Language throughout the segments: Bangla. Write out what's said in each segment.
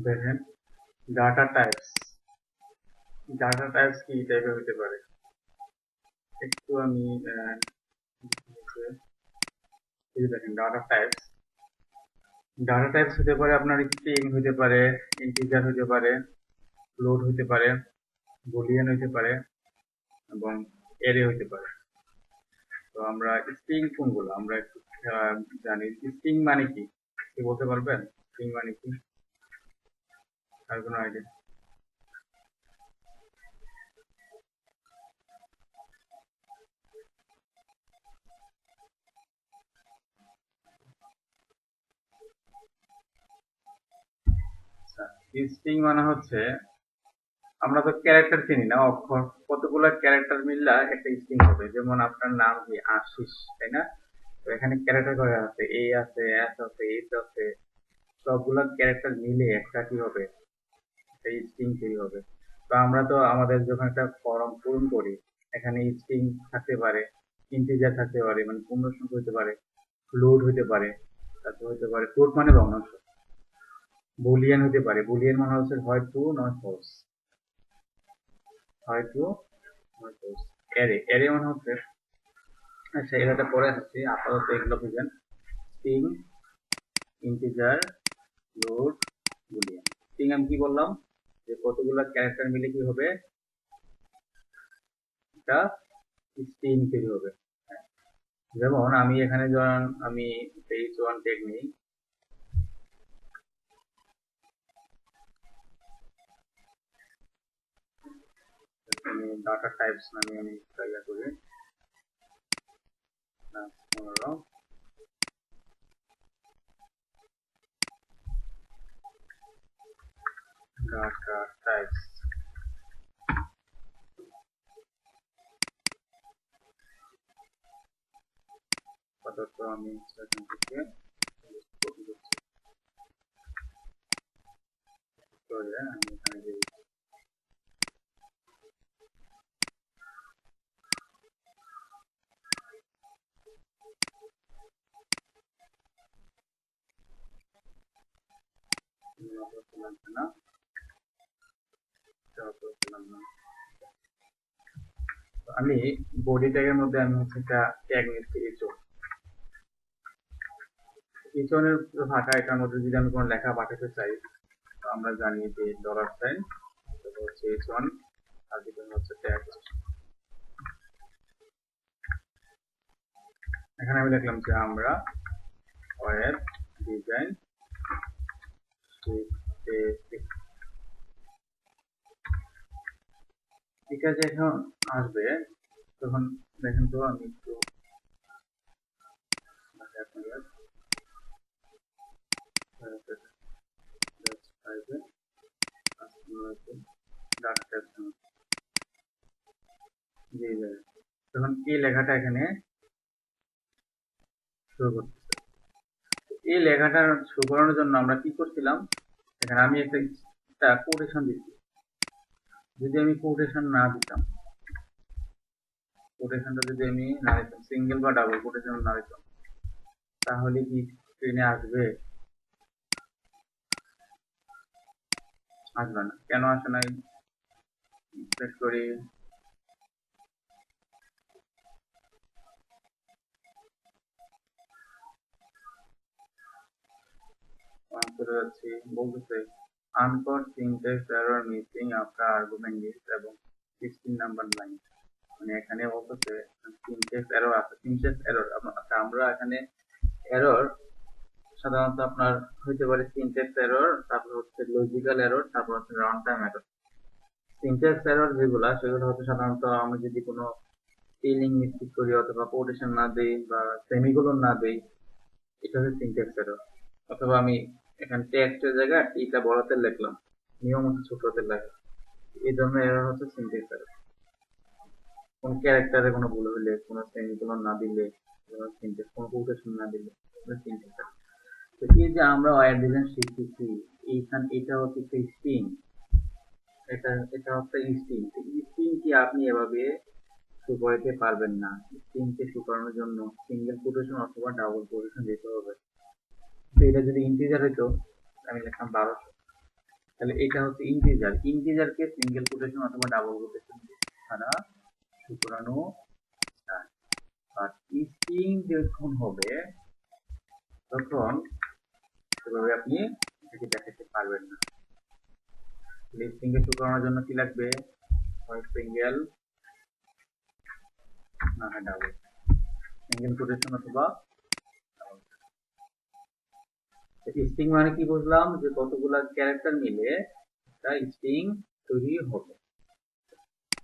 দেখেন ডাটা টাইপস, ডাটা টাইপস কি টাইপের হতে পারে একটু আমি দেখেন ডাটা টাইপস হতে পারে আপনার স্ট্রিং হতে পারে, ইন্টিজার হতে পারে, ফ্লোট হতে পারে, বুলিয়ান হতে পারে এবং অ্যারে হতে পারে। তো আমরা স্ট্রিং কোনগুলো আমরা একটু জানি। স্ট্রিং মানে কি বলতে পারবেন? স্ট্রিং মানে কি আর কোনো আইডিয়া? স্ট্রিং মানে হচ্ছে, আমরা তো ক্যারেক্টার চিনি না, অক্ষর কতগুলো ক্যারেক্টার মিললে একটা স্ট্রিং হবে। যেমন আপনার নাম কি আশিস, তাই না? তো এখানে ক্যারেক্টার কয়টা আছে? এ আছে, এস আছে, এইচ আছে, সবগুলা ক্যারেক্টার মিলে একটা কি হবে? একটা স্ট্রিং তৈরি হবে। তো আমরা তো আমাদের যখন একটা ফর্ম পূরণ করি, এখানে স্ট্রিং থাকতে পারে, ইন্টিজার থাকতে পারে মানে পূর্ণ সংখ্যা হতে পারে, ফ্লোট হতে পারে, তারপর হতে পারে ফ্লোট মানে ভগ্নাংশ, বুলিয়ান হতে পারে। বুলিয়ান মানে হচ্ছে হয় ট্রু নয় ফলস, হয় ট্রু নয় ফলস। অ্যারে, অ্যারে মানে হচ্ছে, আচ্ছা এটাতে পরে আসছি, আপাতত এগুলো বুঝেন। String, integer, float, Boolean. String আমি কি বললাম, যে কতগুলো ক্যারেক্টার মিলে কি হবে, একটা স্ট্রিং তৈরি হবে। যেমন আমি এখানে যখন আমি h1 ট্যাগ নিই, আমি ডাটা টাইপস নামে আমি জায়গা করি, ডাটা টাইপস। আপাতত আমি সেখান থেকে কপি করছি করে আমি এখানে দিয়ে দিচ্ছি। লাগবে না, আমি বডি ট্যাগের মধ্যে আমি হচ্ছে একটা ট্যাগ নিচ্ছি h1 এর ফাঁকা, এটার মধ্যে যদি আমি কোনো লেখা পাঠাতে চাই, তো আমরা জানি যে ডলার সাইন হচ্ছে h1 আর ভিতরে হচ্ছে ট্যাগ। এখানে আমি লিখলাম যে আমরা ওয়েব ডিজাইন শিখতেছি। ঠিক আছে, এখন আসবে তখন দেখেন তো আমি একটু তখন এই লেখাটা এখানে শুরু করতেছে। এই লেখাটা শুরু করানোর জন্য আমরা কি করছিলাম, এখানে আমি একটা কোটেশন দিচ্ছি। যদি আমি কোটেশন না দিতাম, কোটেশনটা যদি আমি না দিতাম, সিঙ্গেল বা ডাবল কোটেশন না দিতাম, তাহলে কি স্ক্রিনে আসবে? আসবে না। কেন আসে নাই? চেক করি। চলে যাচ্ছি, বলতেছে uncaught syntax error missing after argument is এবং 16 নাম্বার লাইন। মানে এখানে বলতেছে সিনট্যাক্স এরর আছে। সিনট্যাক্স এরর, আচ্ছা আমরা এখানে এরর সাধারণত আপনার হইতে পারে সিনট্যাক্স এরর, তারপর হচ্ছে লজিক্যাল এরর, তারপর হচ্ছে run time error. Syntax error যেগুলো, সেগুলো হচ্ছে সাধারণত আমি যদি কোনো স্পেলিং মিস্টেক করি অথবা কোটেশন না দেই বা সেমিকোলন না দেই, এটা হচ্ছে সিনট্যাক্স এরর। অথবা আমি এখানে টেক্সটের জায়গায় টিটা বড় হাতের লিখলাম, নিয়ম হচ্ছে ছোট হাতের লেখা, এই জন্য এরর হচ্ছে সিনট্যাক্স এরর। কোন ক্যারেক্টারে কোনো ভুল হলে, কোনো সেমিকোলন না দিলে, কোনো কোটেশন না দিলে, সিনট্যাক্স এরর। তো এই যে আমরা ওয়্যার ডিজাইন শিখতেছি, এইখান এটা হচ্ছে একটা স্ট্রিং, এটা এটা হচ্ছে স্ট্রিং। স্ট্রিং কি আপনি এভাবে শো করাতে পারবেন না। স্ট্রিং কে শো করানোর জন্য সিঙ্গেল কোটেশন অথবা ডাবল কোটেশন দিতে হবে। তো এটা যদি ইন্টিজার হতো, আমি লিখলাম 1200, তাহলে এটা হচ্ছে ইন্টিজার। ইন্টিজারকে সিঙ্গেল কোটেশন অথবা ডাবল কোটেশন ছাড়া শো করানো যায়। আর স্ট্রিং যখন হবে তখন সেভাবে আপনি এটাকে দেখাতে পারবেন না। স্ট্রিং কে শো করানোর জন্য কি লাগবে? হয় সিঙ্গেল না হয় ডাবল, সিঙ্গেল কোটেশন অথবা ডাবল। স্ট্রিং মানে কি বুঝলাম? যে কতগুলা ক্যারেক্টার মিলে একটা স্ট্রিং তৈরি হবে।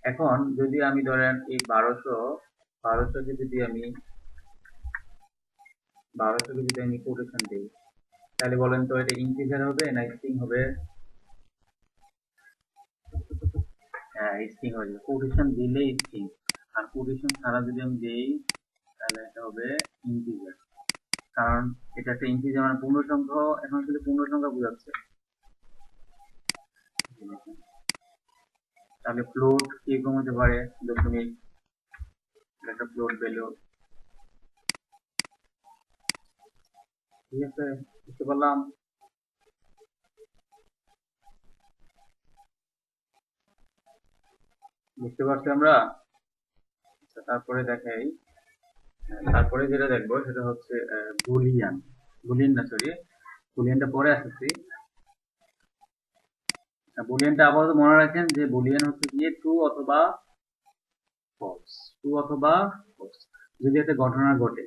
এখন যদি আমি ধরেন এই 1200 কে যদি আমি কোটেশন দিই, তাহলে বলেন তো এটা ইন্টিজার হবে না স্ট্রিং হবে? হ্যাঁ, স্ট্রিং হয়ে যাবে। কোটেশন দিলেই স্ট্রিং, আর কোটেশন ছাড়া যদি আমি দেই তাহলে এটা হবে ইন্টিজার। কারণ এটা একটা ইন্টিজার মানে পূর্ণ সংখ্যা, এখন শুধু পূর্ণ সংখ্যা বোঝাচ্ছে। তাহলে ফ্লোট কিরকম হতে পারে? দশমিক, একটা ফ্লোট ভ্যালু। ঠিক আছে, বুঝতে পারলাম? বুঝতে পারছি আমরা? তারপরে দেখাই, তারপরে যেটা দেখবো সেটা হচ্ছে বুলিয়ান। বুলিয়ান না, সরি, বুলিয়ানটা পরে আসছি। বুলিয়ানটা আপাতত মনে রাখেন যে বুলিয়ান হচ্ছে গিয়ে ট্রু অথবা ফলস। ট্রু অথবা ফলস। যদি একটা ঘটনা ঘটে,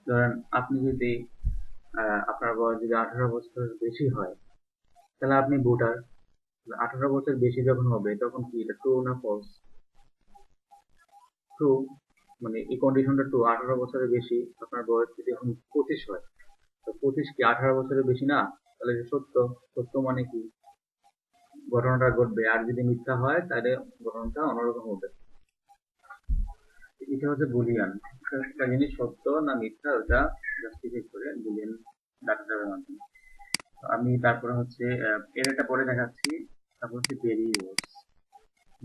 ধরেন আপনি যদি আপনার বয়স যদি 18 বছর বেশি হয়, তাহলে আপনি ভোটার। 18 বছর বেশি যখন হবে তখন কি এটা ট্রু না ফলস? ট্রু, মানে এই কন্ডিশনটা ট্রু। 18 বছরের বেশি, আপনার বয়স যদি এখন 25 হয়, তো 25 কি 18 বছরের বেশি না? তাহলে এটা সত্য। সত্য মানে কি ঘটনাটা ঘটবে। আর যদি মিথ্যা হয় তাহলে ঘটনাটা অন্যরকম হবে। এটা হচ্ছে বুলিয়ান। একটা জিনিস সত্য না মিথ্যা ওটা জাস্টিফাই করে বুলিয়ান ডাটা টাইপের মাধ্যমে। আমি তারপরে হচ্ছে এর একটা পরে দেখাচ্ছি। তারপর হচ্ছে ভেরিয়েবলস।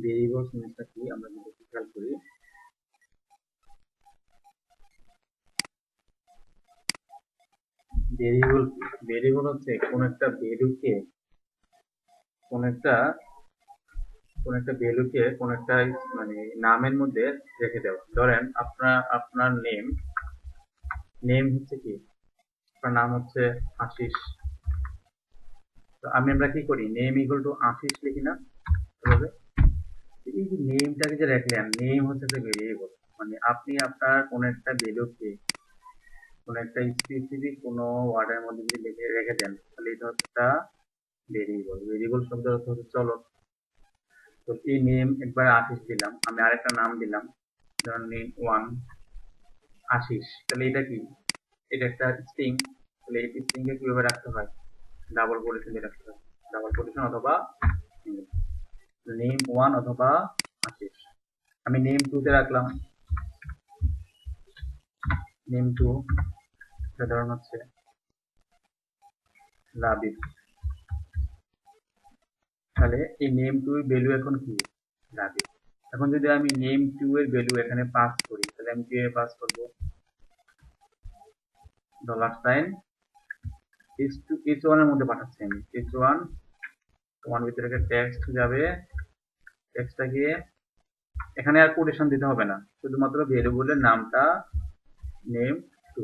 ভেরিয়েবলস জিনিসটা কি আমরা যদি খেয়াল করি, ভেরিয়েবল ভেরিয়েবল হচ্ছে কোন একটা ভ্যালুকে কোন একটা কোন একটা মানে নামের মধ্যে রেখে দেওয়া। ধরেন আপনার নেম, নেম হচ্ছে কি, আপনার নাম হচ্ছে আশিস। তো আমরা কি করি, নেম ইকুয়াল টু আশিস লিখি না? এভাবে এই যে নেমটাকে যে রাখলেন, নেম হচ্ছে একটা ভেরিয়েবল। মানে আপনি আপনার কোন একটা ভ্যালুকে কোন একটা স্পেসিফিক কোন ওয়ার্ডের মধ্যে যদি লিখে রেখে দেন, তাহলে এটা হচ্ছে একটা ভেরিয়েবল। ভেরিয়েবল শব্দের অর্থ হচ্ছে চলক। তো এই নেম একবার আশিস দিলাম, আমি আরেকটা নাম দিলাম, ধরুন নেম 1 আশিস। তাহলে এটা কি? এটা একটা স্ট্রিং। তাহলে এই স্ট্রিং কে কিভাবে রাখতে হয়? ডাবল কোটেশন দিয়ে রাখতে হয়। ডাবল কোটেশন অথবা নেম 1 অথবা আশিস। আমি নেম 2 তে রাখলাম, নেম 2 সাধারণ হচ্ছে লাবিব। তাহলে এই নেম 2 এর ভ্যালু এখন কি? লাবিব। এখন যদি আমি নেম 2 এর ভ্যালু এখানে পাস করি, তাহলে আমি কিভাবে পাস করব? $, h1 এর মধ্যে পাঠাচ্ছি আমি। h1 তোমার ভিতরে টেক্সট যাবে, টেক্সটটা গিয়ে এখানে আর কোটেশন দিতে হবে না, শুধুমাত্র ভেরিয়েবলের নামটা নেম 2,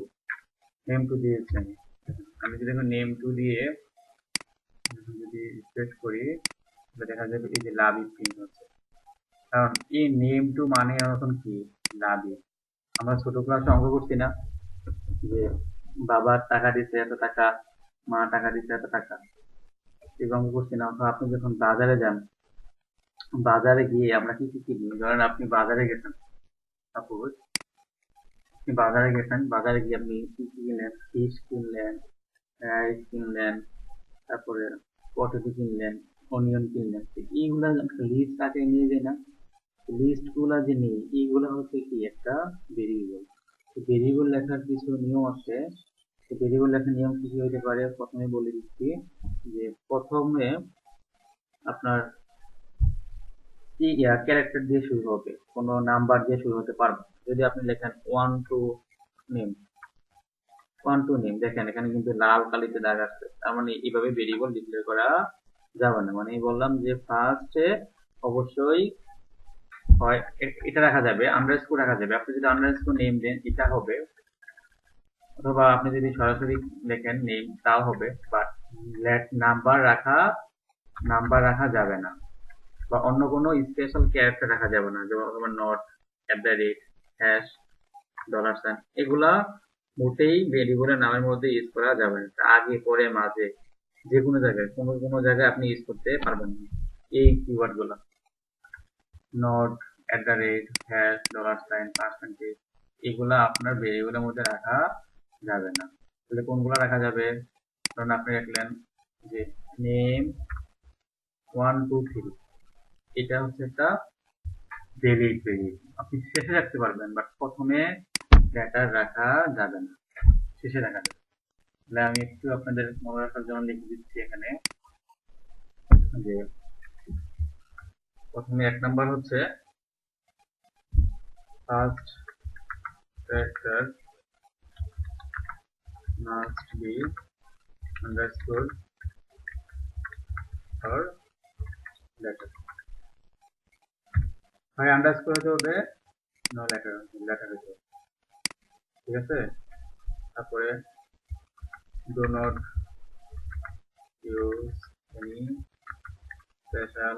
নেম 2 দিয়েছি আমি। আমি যদি নেম 2 দিয়ে যদি রিফ্রেশ করি, তাহলে দেখা যাবে এই যে লাবিব প্রিন্ট হচ্ছে। কারণ এই নেম 2 মানে এখন কি? লাবিব। আমরা ছোট ক্লাসে অঙ্ক করছি না যে বাবার টাকা দিচ্ছে এত টাকা, মা টাকা দিচ্ছে এত টাকা, এই অঙ্ক করছি না? অথবা আপনি যখন বাজারে যান, বাজারে গিয়ে আমরা কি কি কিনি? ধরেন আপনি বাজারে গেছেন, সাপোজ আপনি বাজারে গেছেন, বাজারে গিয়ে আপনি কি কি কিনলেন? ফিশ কিনলেন, রাইস কিনলেন, তারপরে পটেটো কিনলেন, অনিয়ন কিনলেন। তো এইগুলা একটা লিস্ট আগে নিয়ে যায় না? লিস্ট গুলা যে নেই, এইগুলা হচ্ছে কি একটা ভেরিয়েবল। ভেরিয়েবল লেখার কিছু নিয়ম আছে। ভেরিয়েবল লেখার নিয়ম কি কি হতে পারে প্রথমে বলে দিচ্ছি। যে প্রথমে আপনার ক্যারেক্টার দিয়ে শুরু হবে, কোনো নাম্বার দিয়ে শুরু হতে পারবে না। যদি আপনি লেখেন নেম 1 2 নেম, দেখেন এখানে কিন্তু লাল কালিতে দাগ আছে, তার মানে এইভাবে ভেরিয়েবল ডিক্লেয়ার করা যাবে না। মানে বললাম যে ফার্স্টে অবশ্যই হয় এটা রাখা যাবে, আন্ডারস্কোর রাখা যাবে। আপনি যদি আন্ডারস্কোর নেম দেন এটা হবে, অথবা আপনি যদি সরাসরি লেখেন নেম তাও হবে, বাট নাম্বার রাখা যাবে না, বা অন্য কোনো স্পেশাল ক্যারেক্টার রাখা যাবে না, যেমন নট, @ হ্যাশ, $, এগুলা মোটেই ভেরিয়েবলের নামের মধ্যে ইউজ করা যাবে না। আগে পরে মাঝে যে কোনো জায়গায় কোনো জায়গায় আপনি ইউজ করতে পারবেন না এই কিওয়ার্ড গুলা। নট, @ হ্যাশ, $, এগুলা আপনার ভেরিয়েবলের মধ্যে রাখা যাবে না। তাহলে কোনগুলা রাখা যাবে? ধরুন আপনি রাখলেন যে নেম 1 2 3, এটা হচ্ছে একটা ভ্যালিড ভেরিয়েবল, আপনি শেষে রাখতে পারবেন, বাট প্রথমে লেটার রাখা যাবে না, শেষে রাখা যাবে। তাহলে আমি একটু আপনাদের মনে রাখার জন্য লিখে দিচ্ছি এখানে যে প্রথমে 1 নাম্বার হচ্ছে first character must be underscore or letter, হয় আন্ডারস্কোর হতে হবে না লেটার হতে হবে, ঠিক আছে। তারপরে do not use any special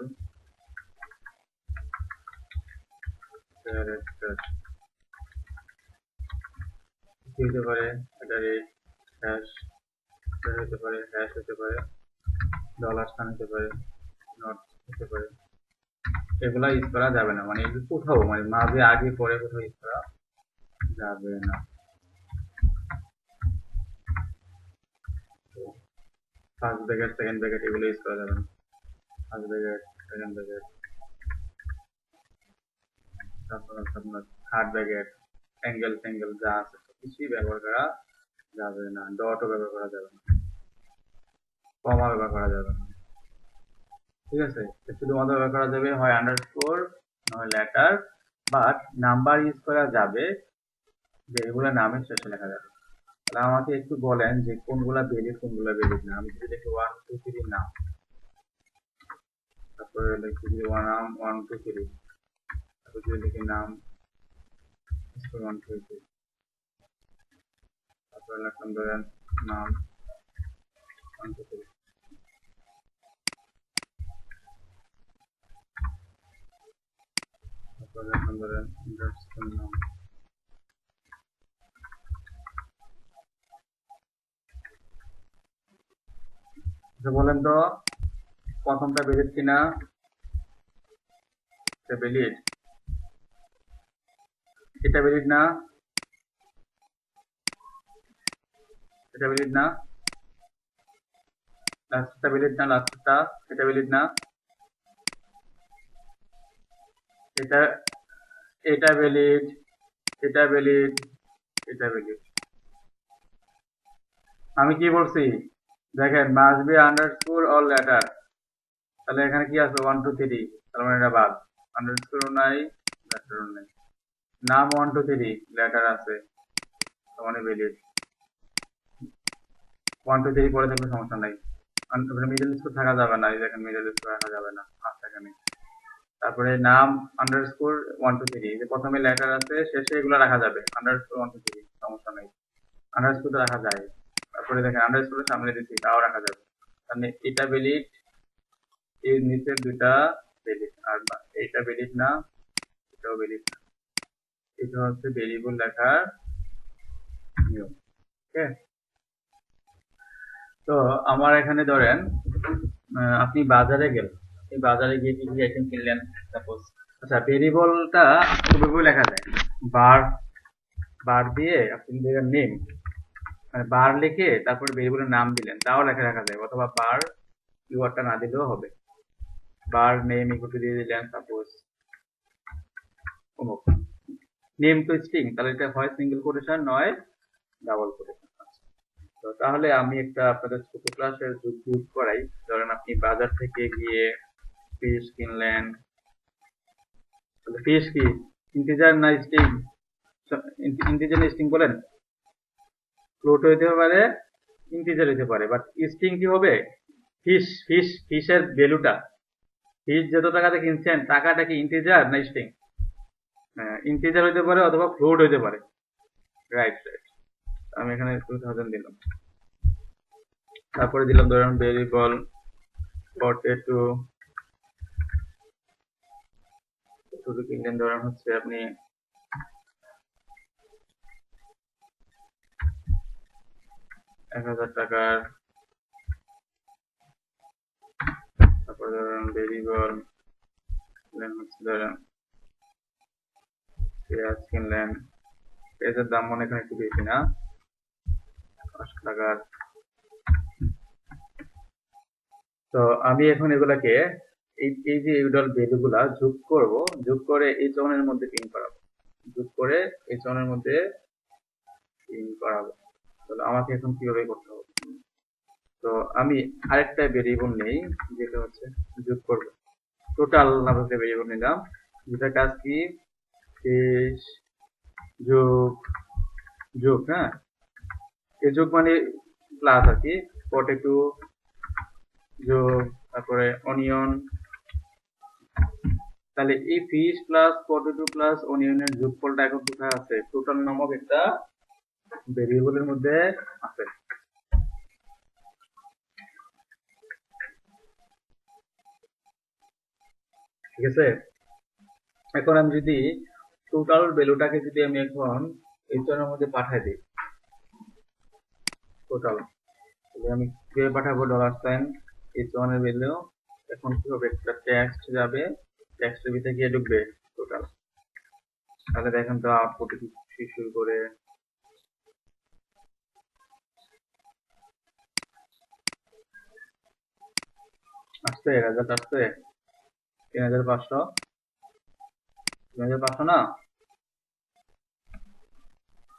character, কি হতে পারে? হ্যাশ হতে পারে, হ্যাশ হতে পারে, $, হতে পারে, নট হতে পারে, এগুলা ইউজ করা যাবে না। মানে এগুলো কোথাও, মানে মাঝে আগে পরে কোথাও ইউজ করা যাবে না। ফার্স্ট ব্র্যাকেট, সেকেন্ড ব্র্যাকেট এগুলো ইউজ করা যাবে না। ফার্স্ট ব্র্যাকেট, সেকেন্ড ব্র্যাকেট, তারপর আপনার থার্ড ব্র্যাকেট, অ্যাঙ্গেল যা আছে কিছুই ব্যবহার করা যাবে না। ডটও ব্যবহার করা যাবে না, কমা ব্যবহার করা যাবে না, ঠিক আছে। শুধুমাত্র ব্যবহার করা যাবে হয় আন্ডারস্কোর নয় লেটার, বাট নাম্বার ইউজ করা যাবে, ভেরিয়েবলের নামের শেষে লেখা যাবে। তাহলে আমাকে একটু বলেন যে কোনগুলা ভ্যালিড কোনগুলা ভ্যালিড না। আমি যদি দেখি 1 2 3 নাম, তারপরে লিখি যে নাম 1 2 3, তারপর যদি লিখি নাম 1 2 3, তারপরে লিখলাম ধরেন নাম 1 2 3, তারপরে লিখলাম ধরেন নাম। বলেন তো প্রথমটা ভ্যালিড কিনা? এটা ভ্যালিড, এটা ভ্যালিড না, এটা ভ্যালিড না, লাস্টটা ভ্যালিড না, লাস্টটা এটা ভ্যালিড না, এটা এটা ভ্যালিড, এটা ভ্যালিড, এটা ভ্যালিড। আমি কি বলছি দেখেন, must be underscore or letter, তাহলে এখানে কি আছে 1 2 3, তার মানে এটা বাদ, আন্ডারস্কোর নাই, লেটারও নাই। নাম 1 2 3, লেটার আছে, তার মানে ভ্যালিড। 1 2 3 পরে থাকলে সমস্যা নাই, মিডল স্কোর থাকা যাবে না, এই দেখেন মিডল স্কোর রাখা যাবে না, আছে এখানে। তারপরে নাম আন্ডারস্কোর 1 2 3, যে প্রথমে লেটার আছে, শেষে এগুলো রাখা যাবে, আন্ডারস্কোর 1 2 3 সমস্যা নাই, আন্ডারস্কোর তো রাখা যায়। তারপরে দেখেন আন্ডারস্কোরের সামনে দিচ্ছি, তাও রাখা যাবে, মানে এটা ভ্যালিড, এর নিচের দুটা ভ্যালিড, আর এইটা ভ্যালিড না, এটাও ভ্যালিড না। এটা হচ্ছে ভেরিয়েবল লেখার নিয়ম, ওকে। তো আমার এখানে ধরেন আপনি বাজারে গেলেন, আপনি বাজারে গিয়ে কি কি আইটেম কিনলেন, সাপোজ। আচ্ছা, ভেরিয়েবলটা কিভাবে লেখা যায়? বার বার দিয়ে আপনি নেম, মানে বার লিখে তারপরে ভেরিয়েবলের নাম দিলেন, তাও লেখা রাখা যায়, অথবা বার কিওয়ার্ডটা না দিলেও হবে। বার নেম ইকুয়াল টু দিয়ে দিলেন সাপোজ অমুক, নেম তো স্ট্রিং, তাহলে এটা হয় সিঙ্গেল কোটেশন নয় ডাবল কোটেশন। তো তাহলে আমি একটা আপনাদের ছোট ক্লাসের যুগ করাই। ধরেন আপনি বাজার থেকে গিয়ে ফিশ কিনলেন, ফিশ কি ইন্টিজার না স্ট্রিং? ইন্টিজার না স্ট্রিং বলেন? ফ্লোট হইতে পারে, ইন্টিজার হইতে পারে, বাট স্ট্রিং কি হবে? ফিশের ভ্যালুটা, ফিশ যত টাকাতে কিনছেন টাকাটা কি ইন্টিজার না স্ট্রিং? ইন্টিজার হইতে পারে অথবা ফ্লোট হইতে পারে। Right right. আমি এখানে 2000 দিলাম। তারপরে দিলাম ধরেন ভেরিয়েবল পটেটো, শুধু কিনলেন ধরেন হচ্ছে আপনি 1000 টাকার। তারপরে ধরেন ভেরিয়েবল হচ্ছে ধরেন পেঁয়াজ কিনলেন, পেঁয়াজের দাম মনে এখানে একটু বেশি না, 5 টাকার। তো আমি এখন এগুলাকে এই যে ইউডল ভ্যালু গুলা যোগ করব, যোগ করে এই চনের মধ্যে প্রিন্ট করাবো, যোগ করে এই চনের মধ্যে প্রিন্ট করাবো। তাহলে আমাকে এখন কিভাবে করতে হবে? তো আমি আরেকটা ভেরিয়েবল নেই, যেটা হচ্ছে যোগ করব। টোটাল নামক একটা ভেরিয়েবল নিলাম, যেটা কাজ কি ফিশ যোগ যোগ, হ্যাঁ এই যোগ মানে প্লাস আর কি, পটেটো যোগ তারপরে অনিয়ন। তাহলে এই ফিশ প্লাস পটেটো প্লাস অনিয়নের যোগফলটা এখন কোথায় আছে? টোটাল নামক একটা ভেরিয়েবলের মধ্যে আছে। ঠিক আছে, এখন আমি যদি টোটাল ভ্যালুটাকে যদি আমি এখন এইচএর মধ্যে পাঠাই দিই, টোটাল, তাহলে আমি কিভাবে পাঠাবো? $, এইচ1 এর ভ্যালু এখন কি হবে? একটা টেক্সট যাবে, টেক্সটের ভিতরে গিয়ে ঢুকবে টোটাল। তাহলে দেখেন তো আউটপুটে কি শুরু করে আসছে, রেজাল্ট আসছে 3500, 3500 না?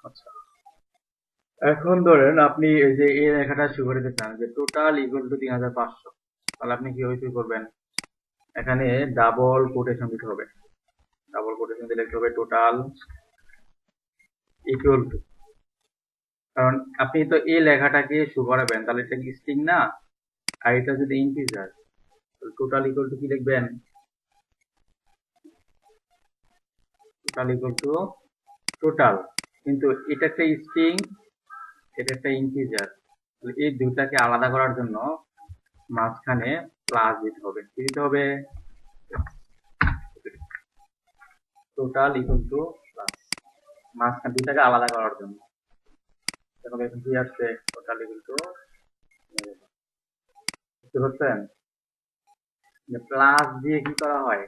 আচ্ছা, এখন ধরেন আপনি এই যে এই লেখাটা শুরু করতে চান যে টোটাল ইকুয়াল টু 3500, তাহলে আপনি কিভাবে শুরু করবেন? এখানে ডাবল কোটেশন দিতে হবে, ডাবল কোটেশন দিলে লিখতে হবে টোটাল ইকুয়াল টু, কারণ আপনি তো এই লেখাটাকে শুরু করাবেন, তাহলে এটা কি স্ট্রিং না? আর এটা যদি ইন্টিজার, টোটাল ইকুয়াল টু কি লিখবেন? টোটাল ইকুয়াল টু টোটাল, কিন্তু এটা একটা স্ট্রিং, এটা একটা ইন্টিজার, এই দুটাকে আলাদা করার জন্য মাঝখানে প্লাস দিতে হবে। কি দিতে হবে? টোটাল ইকুয়াল টু প্লাস, মাঝখানে দুটাকে আলাদা করার জন্য। এখন এখন কি আসছে? টোটাল ইকুয়াল টু, বুঝতে পারছেন? প্লাস দিয়ে কি করা হয়?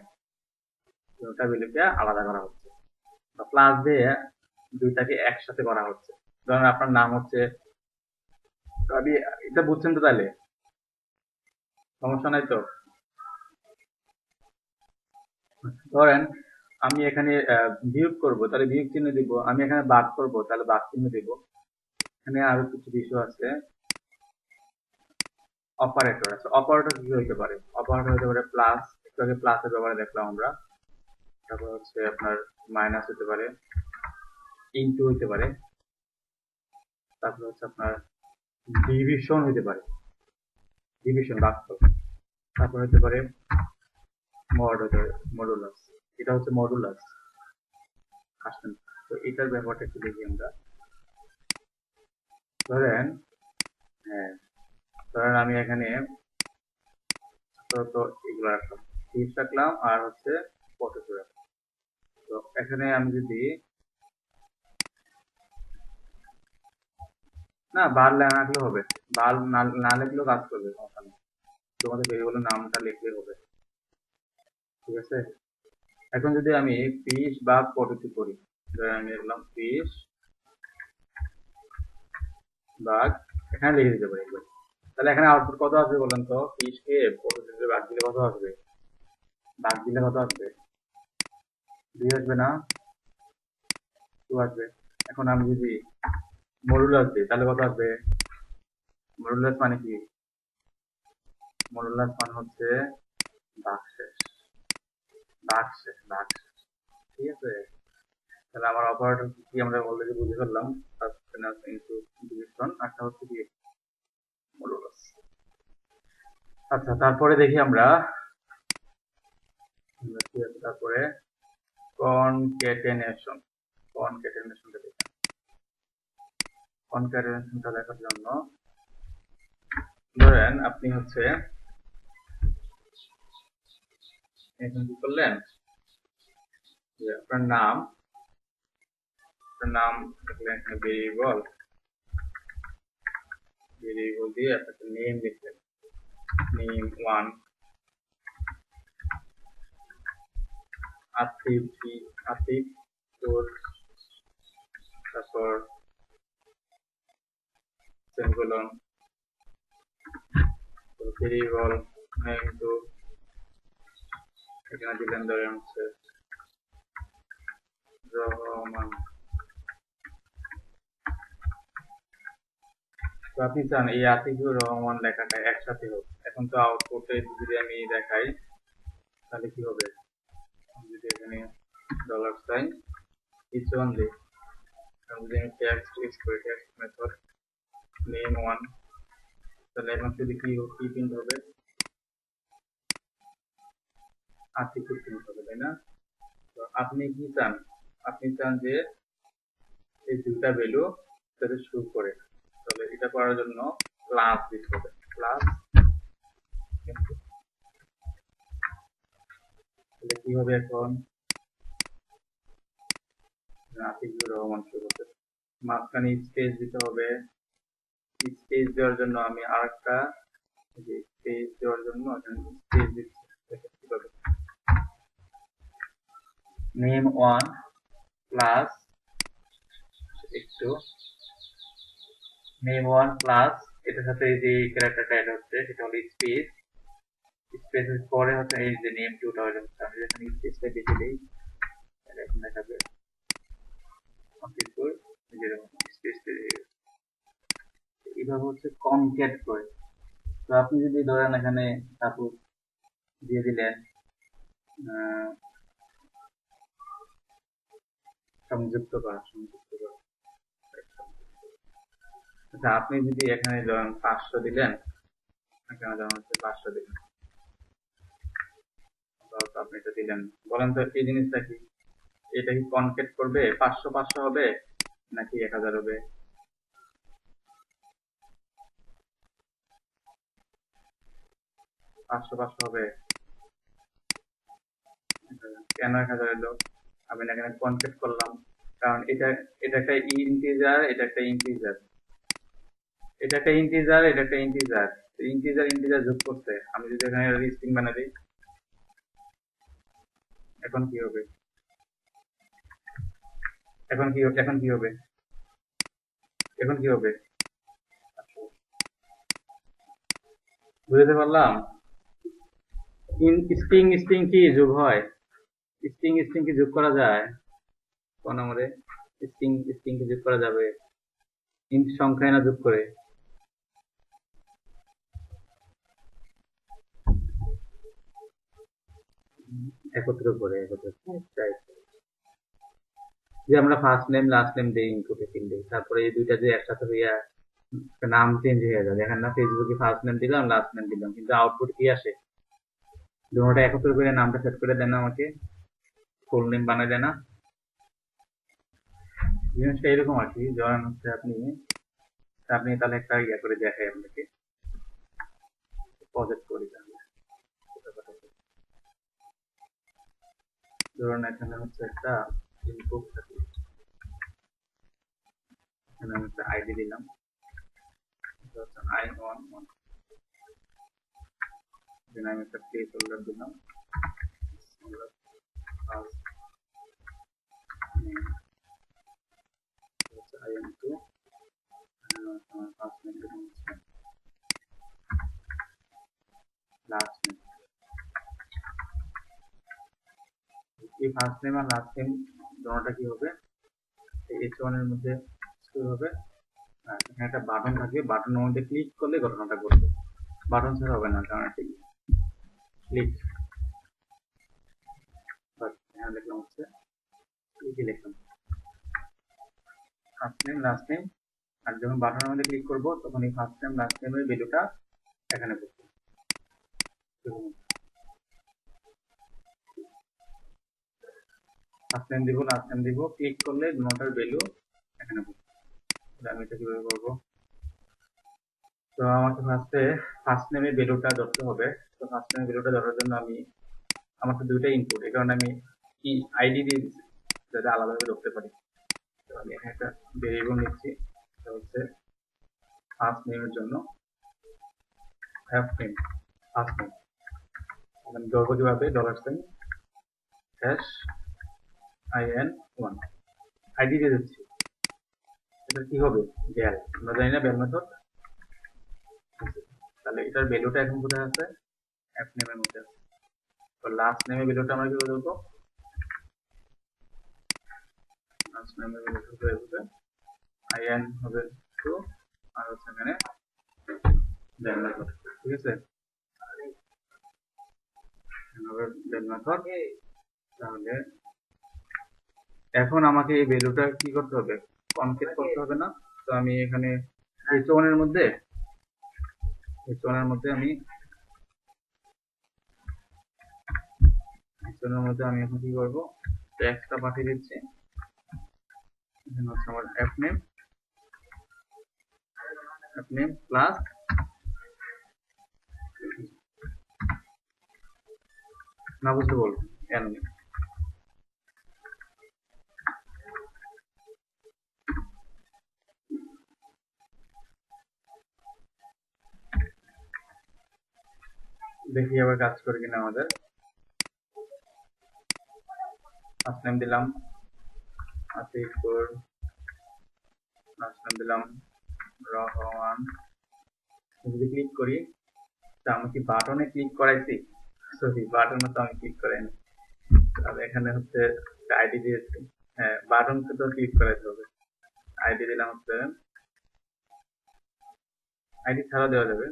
দুটা ভ্যালুকে আলাদা করা হচ্ছে, বা প্লাস দিয়ে দুইটাকে একসাথে করা হচ্ছে। ধরেন আপনার নাম হচ্ছে, আমি এটা বুঝছেন তো? তাহলে সমস্যা নাই তো? ধরেন আমি এখানে বিয়োগ করব, তাহলে বিয়োগ চিহ্ন দিব, আমি এখানে ভাগ করব, তাহলে ভাগ চিহ্ন দিব। এখানে আরো কিছু বিষয় আছে, অপারেটর আছে। অপারেটর কি হইতে পারে? অপারেটর হতে পারে প্লাস, একটু আগে প্লাসের ব্যাপারে দেখলাম আমরা। তারপর হচ্ছে আপনার মাইনাস হতে পারে, ইনটু হইতে পারে, তারপর হচ্ছে আপনার ডিভিশন হইতে পারে, ডিভিশন ভাগফল। তারপর হতে পারে মড হতে পারে, মডুলাস। এটা হচ্ছে মডুলাস, আসেন তো এটার ব্যাপারটা একটু দেখি আমরা। ধরেন হ্যাঁ, ধরেন আমি এখানে তো এগুলো রাখলাম, ফিশ রাখলাম আর হচ্ছে পটেটো রাখলাম। তো এখানে আমি যদি না বার না রাখলেও হবে, বার না লিখলেও কাজ করবে, সমস্যা নেই, তোমাদের ভেরিয়েবলের নামটা লিখলে হবে। ঠিক আছে, এখন যদি আমি ফিশ বা পটেটো করি, ধরেন আমি লিখলাম ফিশ বাঘ, এখানে লিখে দিতে পারি একবার। তাহলে এখানে আউটপুট কত আসবে বলেন তো? ফিশ কে পটেটো বাঘ দিলে কত আসবে? বাঘ দিলে কত আসবে? 2 আসবে না? 2 আসবে। এখন আমি যদি মডুলাস দিই তাহলে কত আসবে? মডুলাস মানে কি? মডুলাস মানে হচ্ছে ভাগশেষ, ভাগশেষ, ভাগশেষ। ঠিক আছে, তাহলে আমার অপারেটর কি আমরা অলরেডি বুঝে ফেললাম। সাসটেনেন্স ইনটু ডিভিশন, একটা হচ্ছে কি মডুলাস। আচ্ছা, তারপরে দেখি আমরা কি আছে তারপরে কনক্যাটেনেশন। কনক্যাটেনেশনটা দেখি। কনক্যাটেনেশনটা দেখার জন্য ধরেন আপনি হচ্ছে এখানে কি করলেন যে আপনার নাম লিখলেন, এখানে ভেরিয়েবল দিয়ে আপনাকে নেম লিখলেন, নেম 1, আতিফ তোর, তারপর সেমিকোলন, ভেরিয়েবল নেম 2, এখানে দিলেন ধরেন হচ্ছে রহমান। তো আপনি চান এই আতিকুর রহমান লেখাটা একসাথে হোক। এখন তো আউটপুটে যদি আমি দেখাই তাহলে কি হবে, যদি এখানে ডলার সাইন কিছু অন দিই, যদি আমি টেক্সট ইউজ করি, টেক্সট মেথড নেম 1, তাহলে এখন যদি কি প্রিন্ট হবে, আতিকুর প্রিন্ট হবে, তাই না? তো আপনি কি চান, আপনি চান যে এই দুটা ভ্যালু সাথে শুরু করে, তাহলে এটা করার জন্য প্লাস দিতে হবে, প্লাস। তাহলে কি হবে এখন, আতিকুর রহমান শুরু হবে, মাঝখানে স্পেস দিতে হবে। স্পেস দেওয়ার জন্য আমি আরেকটা স্পেস দেওয়ার জন্য স্পেস দিচ্ছি, নেম 1 প্লাস একটু নেম 1 প্লাস এটার সাথে এই যে ক্যারেক্টারটা অ্যাড হচ্ছে সেটা হলো স্পেস। স্পেসের পরে হচ্ছে এই যে নেম 2টা হয়ে যাচ্ছে। আমি যখন স্পেসটা বেশি দিই তাহলে এখন দেখাবে কমপ্লিট যেরকম স্পেস এইভাবে হচ্ছে কনক্যাট করে। তো আপনি যদি ধরেন এখানে সাপোজ দিয়ে দিলেন সংযুক্ত করা। আচ্ছা, আপনি যদি এখানে ধরেন 500 দিলেন, এখানে ধরেন হচ্ছে 500 দিলেন, আপনি এটা দিলেন, বলেন তো এই জিনিসটা কি, এটা কি কনক্যাট করবে 500 হবে নাকি 1000 হবে? 500 হবে। কেন 1000 এলো? আমি এখানে কনক্যাট করলাম কারণ এটা একটা ইন্টিজার, এটা একটা ইন্টিজার, এটা একটা ইন্টিজার, এটা একটা ইন্টিজার, ইন্টিজার যোগ করতে। আমি যদি এখানে স্ট্রিং বানাই দিই, এখন কি হবে, এখন কি হবে, এখন কি হবে, এখন কি হবে, বুঝতে পারলাম? স্ট্রিং কি যোগ হয়? স্ট্রিং কি যোগ করা যায়? কোন আমাদের স্ট্রিং কি যোগ করা যাবে ইন্ট সংখ্যায় না যোগ করে? একত্র করে যে আমরা ফার্স্ট নেম লাস্ট নেম দেই ইনপুটে ফিল্ডে, তারপরে এই দুইটা যে একসাথে হইয়া নাম চেঞ্জ হয়ে যাবে। এখন না ফেসবুকে ফার্স্ট নেম দিলাম লাস্ট নেম দিলাম, কিন্তু আউটপুট কি আসে? দুটোটা একত্র করে নামটা সেট করে দেন আমাকে, ফুল নেম বানাই দেয় না? জিনিসটা এরকম আর কি। যখন হচ্ছে আপনি আপনি তাহলে একটা ইয়া করে দেখাই আপনাকে, প্রজেক্ট করি তাহলে। ধরুন এখানে হচ্ছে একটা ইনপুট থাকে, এখানে আমি একটা আইডি দিলাম, I11, দেন আমি একটা প্লেস হোল্ডার দিলাম, IM2, ফার্স্ট নেম দিলাম হচ্ছে লাস্ট নেম। এই ফার্স্ট নেম আর লাস্ট নেম দুটোটা কি হবে, H1 এর মধ্যে স্টোর হবে। এখানে একটা বাটন থাকে, বাটনের মধ্যে ক্লিক করলে ঘটনাটা ঘটবে, বাটন ছাড়া হবে না, কারণ একটা ক্লিক। এখানে দেখলাম হচ্ছে কি লিখলাম, ফার্স্ট নেম লাস্ট নেম, আর যখন বাটনের মধ্যে ক্লিক করব তখন এই ফার্স্ট নেম লাস্ট নেমের ভ্যালুটা এখানে বসবে। ফার্স্ট নেম দিব লাস্ট নেম দিব, ক্লিক করলে নোটার ভ্যালু এখানে বসবে। আমি এটা কিভাবে করবো, তো আমাকে ফার্স্ট নেমের ভ্যালুটা ধরতে হবে। তো ফার্স্ট নেমের ভ্যালুটা ধরার জন্য আমার তো দুইটা ইনপুট, এই কারণে আমি কি আইডি দিয়ে দিচ্ছি যাতে আলাদাভাবে ধরতে পারি। তো আমি এখানে একটা ভেরিয়েবল নিচ্ছি, এটা হচ্ছে ফার্স্ট নেমের জন্য ফার্স্ট নেম, আমি ধরবো কিভাবে, $, হ্যাশ IN1 আইডি দিয়ে দিচ্ছি। এটা কি হবে, ভ্যাল, আমরা জানি না ভ্যাল মেথড। তাহলে এটার ভ্যালুটা এখন কোথায় আছে, অ্যাপ নেমের মধ্যে আছে। তো লাস্ট নেমের ভ্যালুটা আমরা কিভাবে ধরবো, লাস্ট নেমের ভ্যালুটা হবে IN হবে 2 আর হচ্ছে এখানে ভ্যাল মেথড, ঠিক আছে, হবে ভ্যাল মেথড। তাহলে এখন আমাকে এই ভ্যালুটা কি করতে হবে, কনকেট করতে হবে না। তো আমি এখানে h1 এর মধ্যে আমি এখন কি করবো, ট্যাক্সটা পাঠিয়ে দিচ্ছি। এখানে হচ্ছে আমার অ্যাপ নেম প্লাস না বুঝতে বলবো এন নেম। দেখি আবার কাজ করে কিনা আমাদের। ফার্স্ট নেম দিলাম আতিকুর, লাস্ট নেম দিলাম রহমান। যদি ক্লিক করি, তা আমি কি বাটনে ক্লিক করাইছি, সরি বাটনে তো আমি ক্লিক করাইনি। তাহলে এখানে হচ্ছে আইডি দিয়েছি, হ্যাঁ বাটনকে তো ক্লিক করাইতে হবে। আইডি দিলাম হচ্ছে, আইডি ছাড়া দেওয়া যাবে,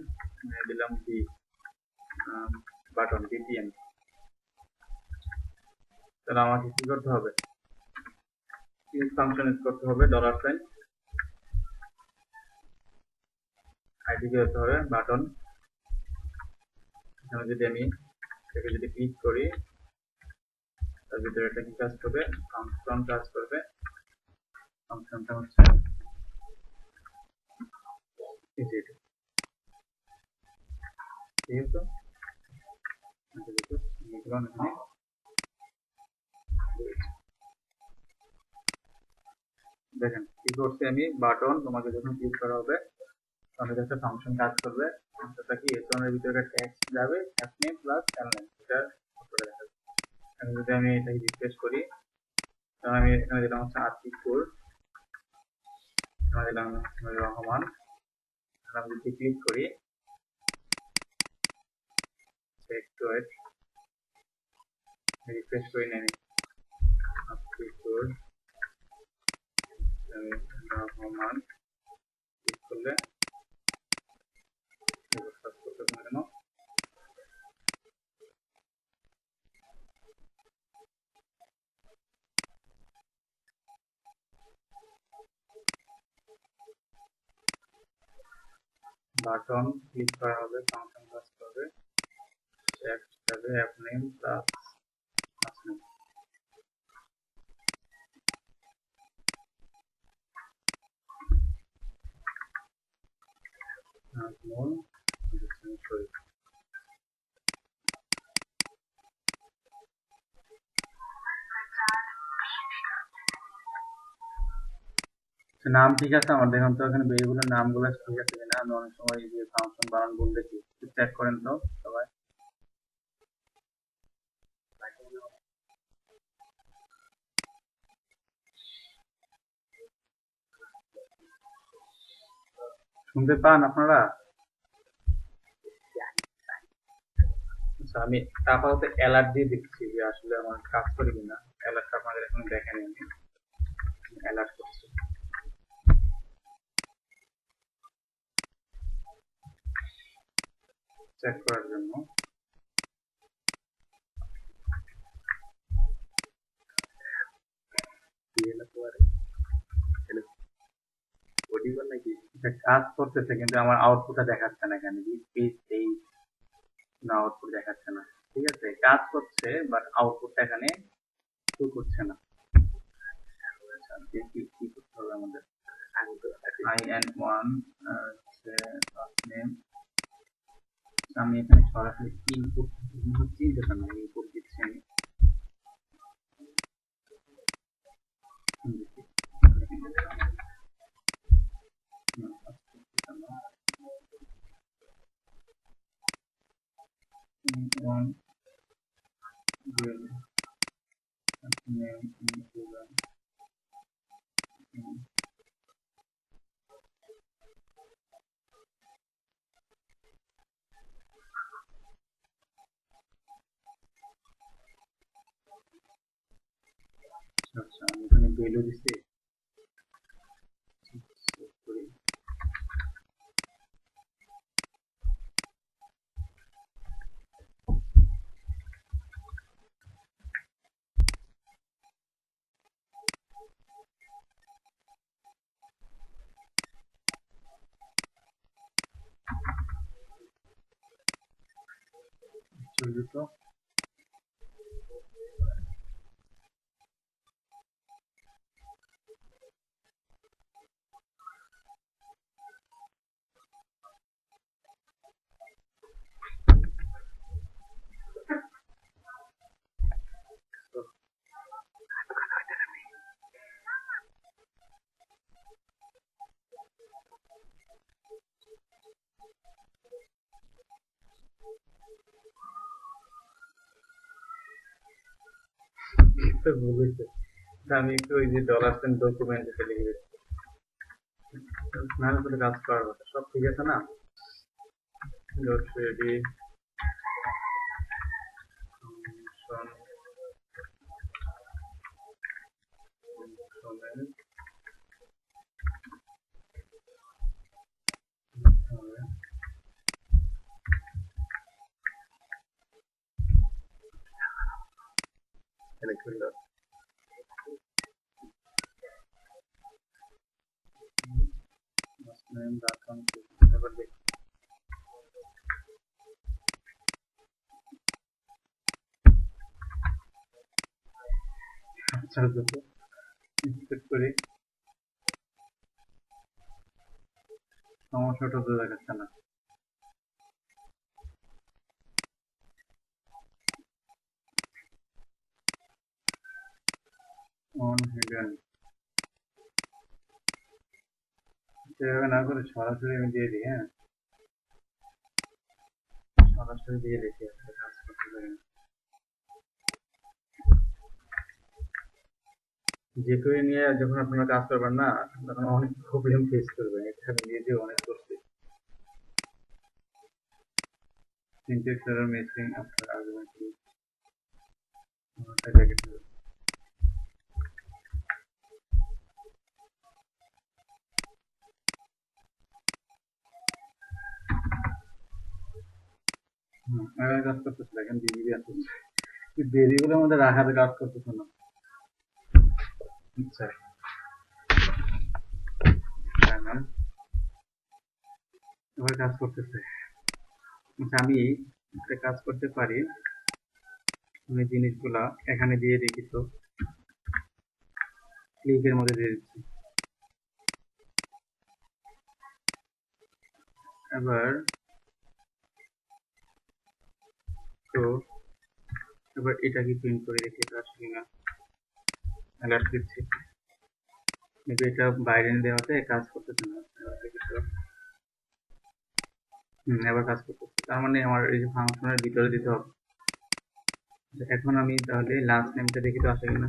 দিলাম কি বাটন BTN। তাহলে আমাকে কি করতে হবে, ইউজ ফাংশন ইউজ করতে হবে, $, আইডি দিতে হবে বাটন। এখানে যদি আমি এটাকে যদি ক্লিক করি, তার ভিতরে একটা কি কাজ করবে, ফাংশন কাজ করবে। ফাংশনটা হচ্ছে ঠিক আছে, দেখেন কি করছি আমি, বাটন তোমাকে যখন ক্লিক করা হবে তখন একটা ফাংশন কাজ করবে। ফাংশনটা কি, h1 এর ভিতরে একটা টেক্সট যাবে app name plus L name, এটা করে দেখাবে। এখন যদি আমি এটাকে রিফ্রেশ করি, তাহলে আমি এখানে দিলাম হচ্ছে আতিকুর, এখানে দিলাম রহমান। আমি যদি ক্লিক করি, একটু রিফ্রেশ করি না, আমি আতিকুর রহমান ক্লিক করলে সার্চ করতে পারে না। বাটন ক্লিক করা হবে, ফাংশন কাজ করবে, টেক্সট যাবে app name plus last name. নাম ঠিক আছে আমার, দেখুন তো এখানে ভেরিয়েবলের নামগুলো ঠিক আছে কিনা। আমি অনেক সময় এই যে ফাংশন বানান ভুল দেখি, চেক করেন তো সবাই। শুনতে পান আপনারা? আচ্ছা, আমি আপাতত অ্যালার্ট দিয়ে দেখছি যে আসলে আমার কাজ করে কিনা। অ্যালার্টটা আপনাদের এখন দেখেন, আমি অ্যালার্ট করছি চেক করার জন্য। কাজ করতেছে কিন্তু আমার আউটপুটটা দেখাচ্ছে না এখানে এই না আউটপুট দেখাচ্ছে না। ঠিক আছে, কাজ করছে বাট আউটপুটটা এখানে শো করছে না। আচ্ছা, কি করতে হবে আমাদের? IN1 first name. আমি এখানে সরাসরি ইনপুট হচ্ছে যেটা না ইনপুট দিচ্ছি আমি। one name আচ্ছা আমি এখানে ভ্যালু দিচ্ছি। চলবে তো? ভুল হয়েছে, আমি একটু ওই যে ডলার সেন্ট ডকুমেন্ট লিখে দিচ্ছি, নাহলে তো কাজ করার কথা। সব ঠিক আছে না? ডট রেডি এবার দেখি। আচ্ছা দেখো ইনস্পেক্ট করি, সমস্যাটা তো দেখাচ্ছে না। অন হিডেন সেভাবে না করে সরাসরি আমি দিয়ে দিই। হ্যাঁ, সরাসরি দিয়ে দেখি আসলে কাজ করতে পারি না। যেটুই নিয়ে যখন আপনারা কাজ করবেন না তখন অনেক প্রবলেম ফেস করবেন। এটা আমি নিজেও অনেক করছি। syntax error missing after argument use. কাজ করতেছে, দেখেন ডিবিবি আসছে, ভেরিয়েবলের মধ্যে রাখাতে কাজ করতেছে না। আচ্ছা এবার কাজ করতেছে। আচ্ছা আমি একটা কাজ করতে পারি, আমি জিনিসগুলা এখানে দিয়ে দেখি তো, ক্লিকের মধ্যে দিয়ে দিচ্ছি। এবার তো এবার এটা কি প্রিন্ট করে দেখি এটা আসছে কিনা। অ্যালার্ট দিচ্ছি কিন্তু এটা বাইরে দেওয়াতে কাজ করতেছে না। এবার কাজ করতেছে, তার মানে আমার এই যে ফাংশনের ভিতরে দিতে হবে। এখন আমি তাহলে লাস্ট নেমটা দেখি তো আসে কিনা।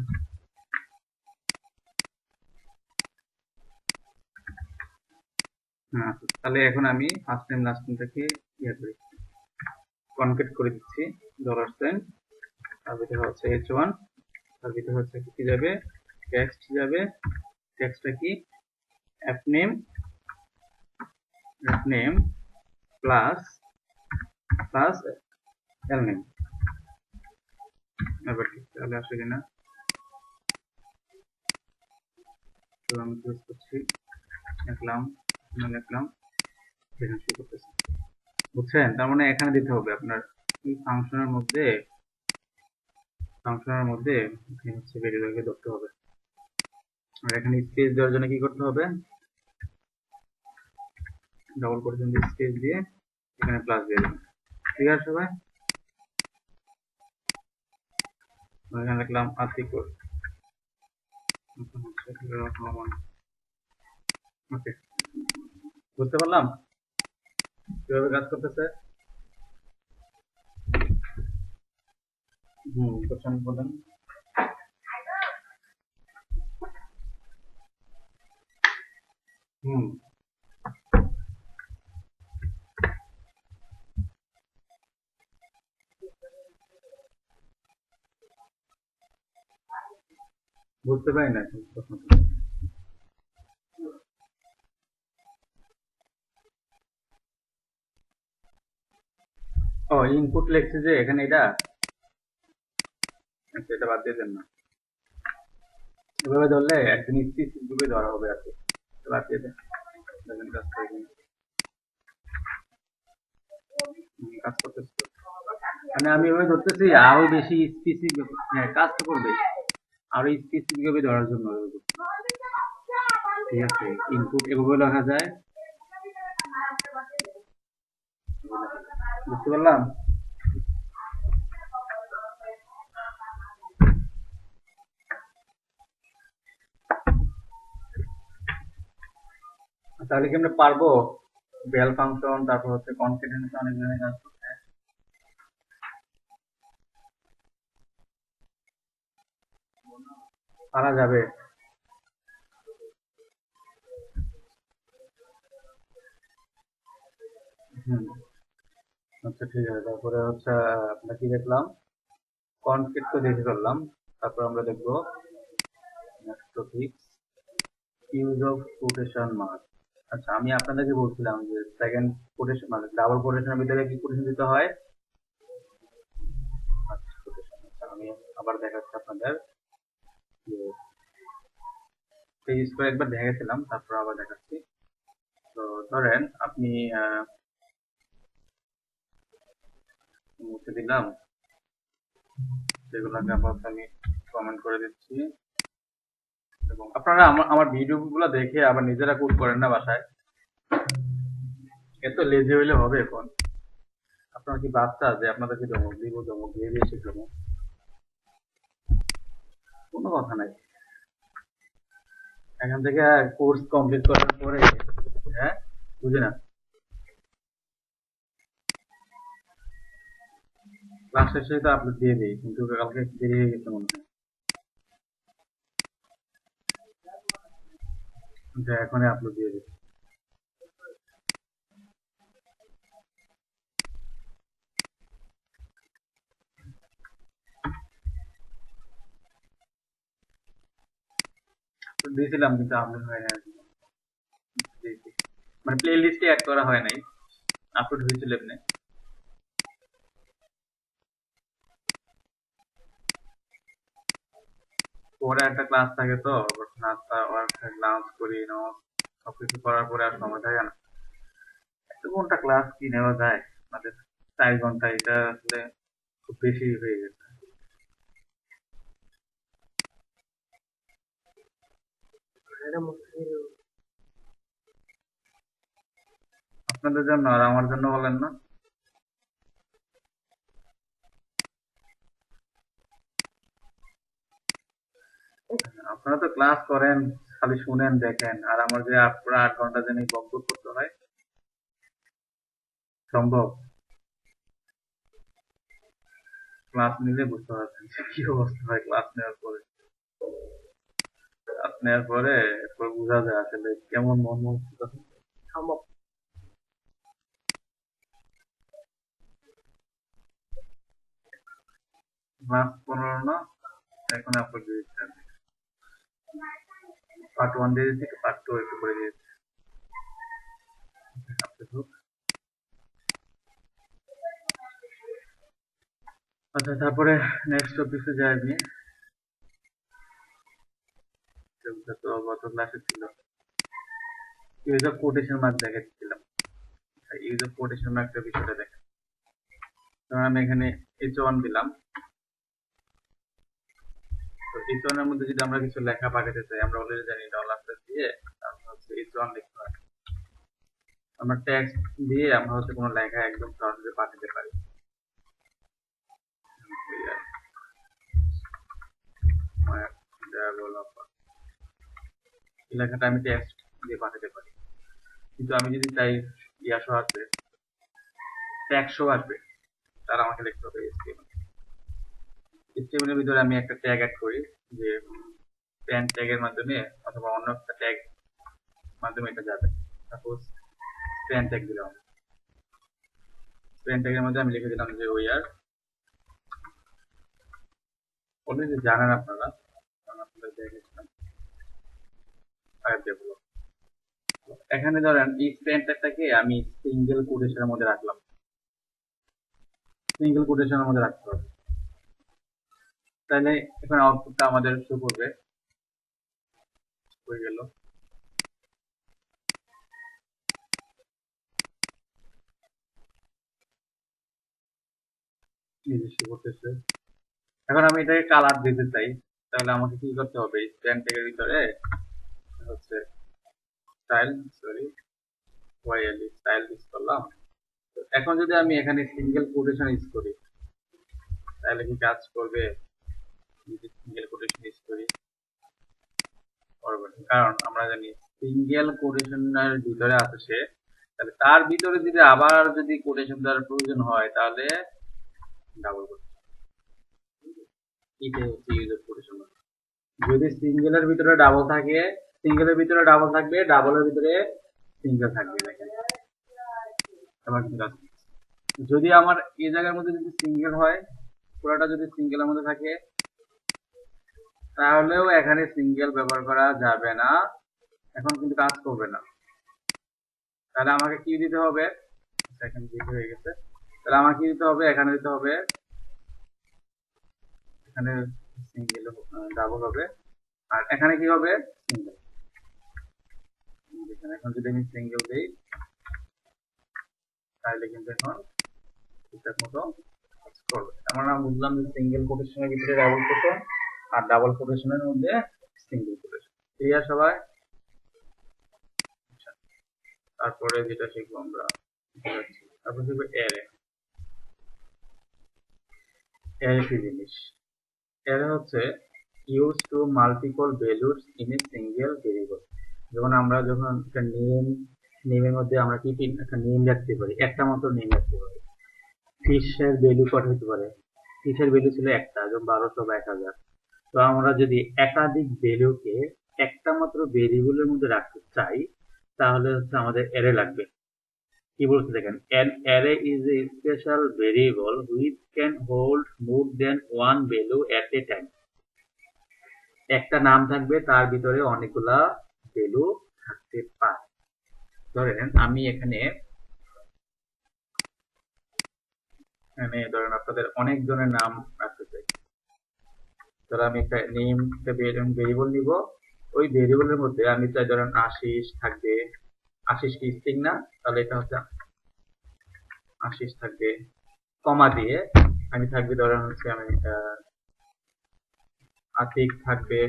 তাহলে এখন আমি ফার্স্ট নেম লাস্ট নেমটাকে ইয়ে করি, কনকেট করে দিচ্ছি। ডলার সাইন, তার ভিতরে হচ্ছে h1, তার ভিতরে হচ্ছে কি যাবে, টেক্সট যাবে। টেক্সটটা কি, app name plus plus L name. এবার ঠিক তাহলে আসে কিনা। আমি চুজ করছি, লিখলাম, লিখলাম, এখানে শুরু করতেছি। বুঝছেন? তার মানে এখানে দিতে হবে আপনার এই ফাংশনের মধ্যে হচ্ছে ভেরিয়েবলকে ধরতে হবে। আর এখানে স্পেস দেওয়ার জন্য কি করতে হবে? ডবল কোটেশন দিয়ে স্পেস দিয়ে এখানে প্লাস দিয়ে দেবেন। ঠিক আছে সবাই? এখানে লিখলাম আর্টিকেল, ওকে, বুঝতে পারলাম কিভাবে কাজ করতেছে? কোশ্চেন বলেন। বুঝতে পারি না প্রশ্নটা। ও ইনপুট লেখছে যে এখানে এটা, আচ্ছা এটা বাদ দিয়ে দেন না, এভাবে ধরলে একদিন স্পেসিফিক ভাবে ধরা হবে আর কি, বাদ দিয়ে দেন, দেখেন কাজ করবে, কাজ করতেছে। মানে আমি এভাবে ধরতেছি আরো বেশি স্পেসিফিক, হ্যাঁ কাজ তো করবে, আরো স্পেসিফিক ভাবে ধরার জন্য। ঠিক আছে, ইনপুট এভাবে লেখা যায়, বুঝতে পারলাম? তাহলে কি আমরা পারবো বেল ফাংশন, তারপর হচ্ছে কনফিডেন্স অনেক ধরনের কাজ করতে? পারা যাবে। আচ্ছা ঠিক আছে, তারপরে হচ্ছে আমরা কি দেখলাম? কনফিগ তো দেখে ফেললাম, তারপর আমরা দেখবো next topic, use of quotation mark. আচ্ছা আমি আপনাদেরকে বলছিলাম যে সেকেন্ড কোটেশন মানে ডাবল কোটেশনের ভিতরে কি কোটেশন দিতে হয়? আচ্ছা কোটেশন, আচ্ছা আমি আবার দেখাচ্ছি আপনাদের, যে পেজ করে একবার দেখেছিলাম, তারপর আবার দেখাচ্ছি। তো ধরেন আপনি মুছে দিলাম, সেগুলোকে আবার আমি কমেন্ট করে দিচ্ছি, এবং আপনারা আমার ভিডিও গুলো দেখে আবার নিজেরা কোড করেন না বাসায়, এত লেজি হইলে হবে? এখন আপনার কি বাচ্চা যে আপনাদেরকে ধমক দিব, ধমক দিয়ে দিয়ে শিখাবো? কোনো কথা নাই। এখান থেকে কোর্স কমপ্লিট করার পরে, হ্যাঁ বুঝি না, ক্লাস শেষে তো আপলোড দিয়ে দিই, কিন্তু কালকে দেরি হয়ে গেছে মনে হয়, যে এখনই আপলোড দিয়ে দিই। দিয়েছিলাম কিন্তু আপলোড হয় না, মানে প্লে লিস্টে অ্যাড করা হয় নাই, আপলোড হয়েছিল এমনি। পরে একটা ক্লাস থাকে, তো নাস্তা লাঞ্চ করি, সবকিছু করার পরে আর সময় থাকে না। এক ঘন্টা ক্লাস কি নেওয়া যায় আমাদের? 4 ঘন্টা, এটা আসলে খুব বেশি হয়ে গেছে আপনাদের জন্য, আর আমার জন্য বলেন না? আপনারা তো ক্লাস করেন, খালি শুনেন দেখেন, আর আমার যে পুরো 8 ঘন্টা জন্য বকবক করতে হয়, সম্ভব? ক্লাস নিলে বুঝতে পারছেন যে কি অবস্থা হয় ক্লাস নেওয়ার পরে। ক্লাস নেওয়ার পরে এরপর বোঝা যায় আসলে কেমন মন মানসিকতা। সম্ভব? ক্লাস 15 না, এখন আপলোড দিয়ে দিচ্ছি আমি। পার্ট 1 দিয়ে দিচ্ছি, পার্ট 2 একটু করে দিয়ে দিচ্ছি। আচ্ছা তারপরে নেক্সট টপিকে যাই আমি। সেগুলো তো গত ক্লাসে ছিল। ইউজ অফ কোটেশন মার্ক দেখাচ্ছিলাম। ইউজ অফ কোটেশন মার্কের বিষয়টা দেখেন। তখন আমি এখানে H1 দিলাম। তো H1 এর মধ্যে যদি আমরা কিছু লেখা পাঠাতে চাই, আমরা অলরেডি জানি ডলার দিয়ে তারপর হচ্ছে H1 লিখতে হয়। আমরা টেক্সট দিয়ে আমরা হচ্ছে কোনো লেখা একদম সরাসরি পাঠাতে পারি। এই লেখাটা আমি টেক্সট দিয়ে পাঠাতে পারি, কিন্তু আমি যদি চাই ইয়াসো আসবে, ট্যাগসও আসবে, তার আমাকে লিখতে হবে HTML। HTML এর ভিতরে আমি একটা ট্যাগ অ্যাড করি, যে প্যান ট্যাগের মাধ্যমে অথবা অন্য একটা ট্যাগ মাধ্যমে এটা যাবে। সাপোজ প্যান ট্যাগ দিলাম, প্যান ট্যাগের মধ্যে আমি লিখে দিলাম যে ওই আর অলরেডি জানেন আপনারা, কারণ আপনাদের দেখেছিলাম ওয়েব ডেভেলপ। এখানে ধরেন এই প্যান ট্যাগটাকে আমি সিঙ্গেল কোটেশনের মধ্যে রাখলাম, সিঙ্গেল কোটেশনের মধ্যে রাখতে হবে, তাহলে এখানে আউটপুটটা আমাদের শো করবে। হয়ে গেল। নিজস্ব করতেছে। এখন আমি এটাকে কালার দিতে চাই, তাহলে আমাকে কি করতে হবে, স্প্যান ট্যাগের ভিতরে হচ্ছে স্টাইল, সরি ওয়াইএলই স্টাইল ইউজ করলাম। এখন যদি আমি এখানে সিঙ্গেল কোটেশন ইউজ করি তাহলে কি কাজ করবে? যদি সিঙ্গেল কোটেশন ইউজ করি করবে না, কারণ আমরা জানি সিঙ্গেল কোটেশনের ভিতরে আছে সে, তাহলে তার ভিতরে যদি আবার যদি কোটেশন দেওয়ার প্রয়োজন হয় তাহলে ডাবল কোটেশন। এটাই হচ্ছে ইউজ অফ কোটেশন। যদি সিঙ্গেলের ভিতরে ডাবল থাকে, সিঙ্গেলের ভিতরে ডাবল থাকবে, ডাবলের ভিতরে সিঙ্গেল থাকবে। দেখেন আবার কিন্তু যদি আমার এই জায়গার মধ্যে যদি সিঙ্গেল হয়, পুরোটা যদি সিঙ্গেলের মধ্যে থাকে, তাহলেও এখানে সিঙ্গেল ব্যবহার করা যাবে না, এখন কিন্তু কাজ করবে না। তাহলে আমাকে কি দিতে হবে, এখানে দিতে হয়ে গেছে, তাহলে আমাকে কি দিতে হবে, এখানে দিতে হবে, এখানে সিঙ্গেল ডাবল হবে, আর এখানে কি হবে, সিঙ্গেল। এখন যদি আমি সিঙ্গেল দিই তাহলে কিন্তু এখন ঠিকঠাক মতো কাজ করবে। আমরা বুঝলাম যে সিঙ্গেল কোটেশনের ভিতরে ডাবল কোটেশন আর ডাবল কোটেশনের মধ্যে সিঙ্গেল কোটেশন। ক্লিয়ার সবাই? তারপরে যেটা শিখবো আমরা, তারপর শিখবো অ্যারে। অ্যারে কি জিনিস? অ্যারে হচ্ছে use to multiple values in a single variable. যখন আমরা একটা নেমের মধ্যে আমরা কি একটা নেম রাখতে পারি, একটা মাত্র নেম রাখতে পারি। ফিশের ভ্যালু কত হতে পারে? ফিশের ভ্যালু ছিল একটা, যেমন 1200 বা 1000। তো আমরা যদি একাধিক ভ্যালুকে একটা মাত্র ভেরিয়েবলের মধ্যে রাখতে চাই তাহলে হচ্ছে আমাদের অ্যারে লাগবে। কি বলতে দেখেন, an array is a special variable which can hold more than one value at a time. একটা নাম থাকবে, তার ভিতরে অনেকগুলা ভ্যালু থাকতে পারে। ধরেন আমি এখানে ধরেন আপনাদের অনেক জনের নাম রাখতে চাই, তাহলে আমি একটা নেম একটা ভেরিয়েবল নিব, ওই ভেরিয়েবলের মধ্যে আমি চাই ধরেন আশিস থাকবে, আশিস কি স্ট্রিং না, তাহলে এটা হচ্ছে আশিস থাকবে, কমা দিয়ে আমি থাকবে ধরেন হচ্ছে আমি আতিক থাকবে,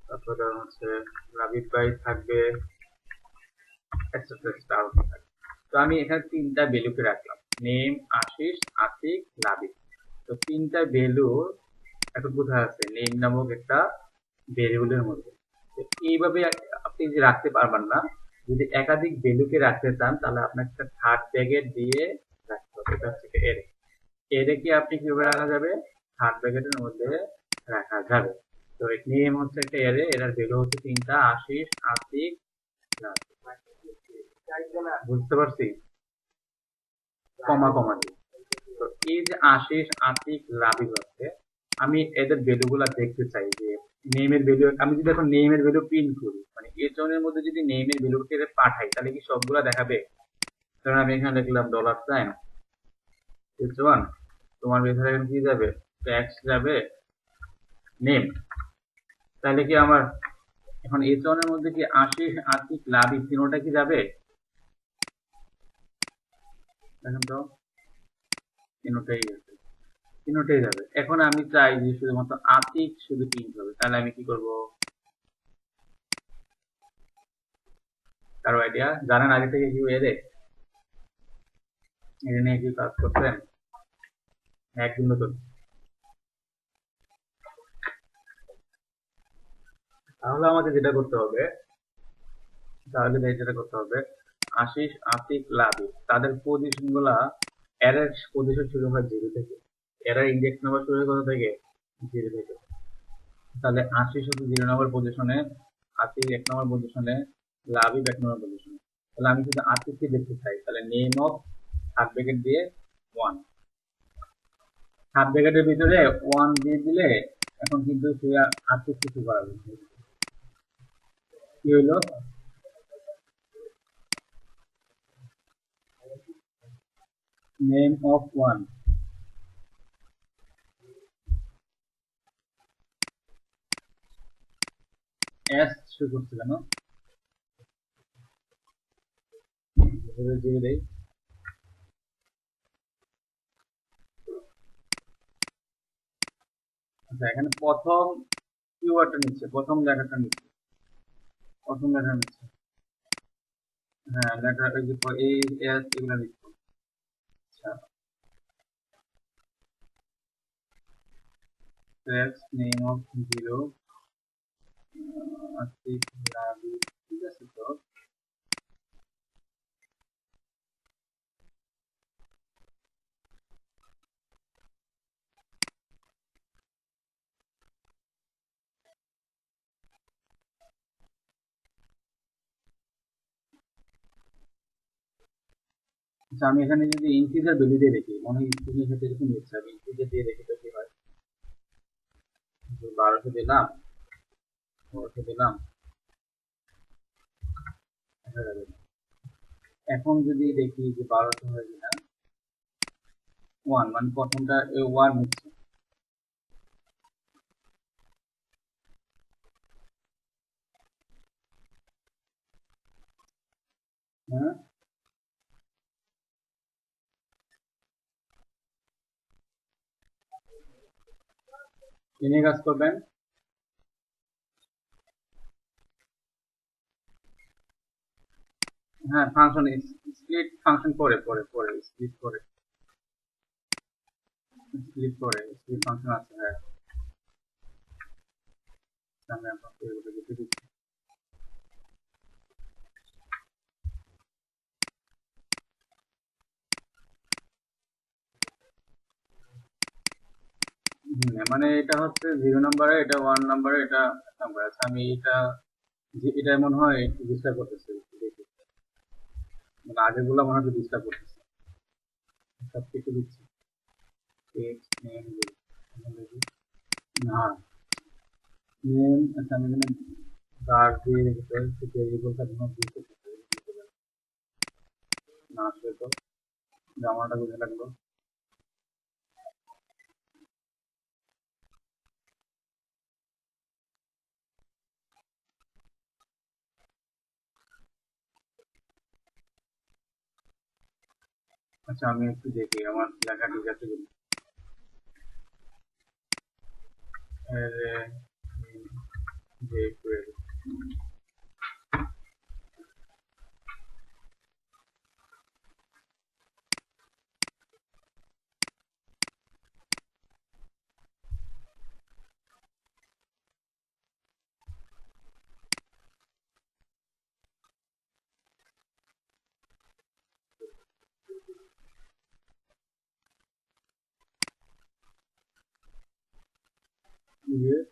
তারপর ধরেন হচ্ছে রাবিব ভাই থাকবে, এটসেট্রা। তো আমি এখানে তিনটা ভ্যালুকে রাখলাম, নেম, আশিস, আতিক, রাবিব। তো তিনটা ভ্যালু এখন কোথায় আছে, নেম নামক একটা ভেরিয়েবলের মধ্যে। এইভাবে আপনি যে রাখতে পারবেন না, যদি একাধিক ভ্যালুকে রাখতে চান তাহলে আপনাকে একটা থার্ড ব্র্যাকেট দিয়ে রাখতে হবে। এটা হচ্ছে এরে। এরে কি আপনি কিভাবে রাখা যাবে, থার্ড ব্র্যাকেটের মধ্যে রাখা যাবে। তো নেম হচ্ছে একটা এরে, এটার ভ্যালু হচ্ছে তিনটা, আশিস, আতিক, বুঝতে পারছি, কমা কমা দিয়ে। তো এই যে আশিস, আতিক, রাবিব আছে, আমি এদের ভ্যালু গুলা দেখতে চাই যে নেমের ভ্যালু, আমি যদি এখন নেমের ভ্যালু প্রিন্ট করি, মানে H1 এর মধ্যে যদি নেমের ভ্যালুকে পাঠাই তাহলে কি সবগুলা দেখাবে? কারণ আমি এখানে লিখলাম $, H1, তোমার ভেতরে এখন কি যাবে, ট্যাক্স যাবে, নেম, তাহলে কি আমার এখন H1 এর মধ্যে কি আশিস, আতিক, লাবিব তিনোটা কি যাবে? দেখেন তো, তিনোটাই যাবে, তিনোটাই যাবে। এখন আমি চাই যে শুধুমাত্র আতিক শুধু প্রিন্ট হবে, তাহলে আমি কি করব? কারো আইডিয়া জানেন আগে থেকে কি এদের এটা নিয়ে কি কাজ করছেন? একদিন তো, তাহলে আমাকে যেটা করতে হবে, যেটা করতে হবে, আশিস, আতিক, লাবিব তাদের পজিশন গুলা, এর পজিশন শুরু হয় 0 থেকে, এর ইন্ডেক্স নাম্বার শুরু হয় কোথা থেকে? 0 থেকে। তাহলে আশিস হচ্ছে 0 নম্বর পজিশনে, আতিক 1 নম্বর পজিশনে, লাবিব 1 নম্বর পজিশনে। তাহলে আমি যদি আতিককে দেখতে চাই, তাহলে নেম অফ হাফ ব্র্যাকেট দিয়ে 1, হাফ ব্র্যাকেটের ভিতরে 1 দিয়ে দিলে এখন কিন্তু সে আতিক কিছু করাবে না। কি হইলো? নেম অফ 1 এস শুরু করছে কেন? দিয়ে দেই। আচ্ছা, এখানে প্রথম কিওয়ার্ডটা নিচ্ছে, প্রথম লেটারটা নিচ্ছে, প্রথম লেটার নিচ্ছে। হ্যাঁ, লেটার ওই যে এ এস এগুলো নিচ্ছে। আচ্ছা, নেম অফ 0, আতিক, লাবিব, ঠিক আছে তো। আচ্ছা, আমি এখানে যদি ইন্টিজার ভ্যালু দিয়ে দেখি, মনে হয় স্ক্রিনের সাথে এরকম নিচ্ছে, আমি ইন্টিজার দিয়ে দেখি তো কি হয়। 1200 দিলাম, 1200 দিলাম, 1000 দিলাম। এখন যদি দেখি যে 1200 হয় কিনা, 1 মানে প্রথমটা 1 নিচ্ছে। হ্যাঁ, এনে কাজ করবেন। হ্যাঁ, ফাংশন স্প্লিট ফাংশন পরে পরে পরে স্প্লিট করে, স্প্লিট করে স্প্লিট ফাংশন আছে। হ্যাঁ, আমি আপনাকে এগুলো লিখে দিচ্ছি। মানে এটা হচ্ছে 0 নাম্বারে, এটা 1 নাম্বারে, এটা নাম্বার আছে। আমি এটা মনে হয় একটু ডিস্টার্ব করতেছে, একটু দেখি। মানে আগেরগুলো মনে হয় ডিস্টার্ব করতেছে। সব কিছু দিচ্ছি, টেক্সট নেম না, নেম। আচ্ছা, আমি এখানে বার দিয়ে রেখেছি, ভেরিয়েবলটা মনে দিতে না আসলে তো জামাটা বুঝে লাগলো। আচ্ছা, আমি একটু দেখি আমার লেখা ঠিক আছে কিনা। যে query।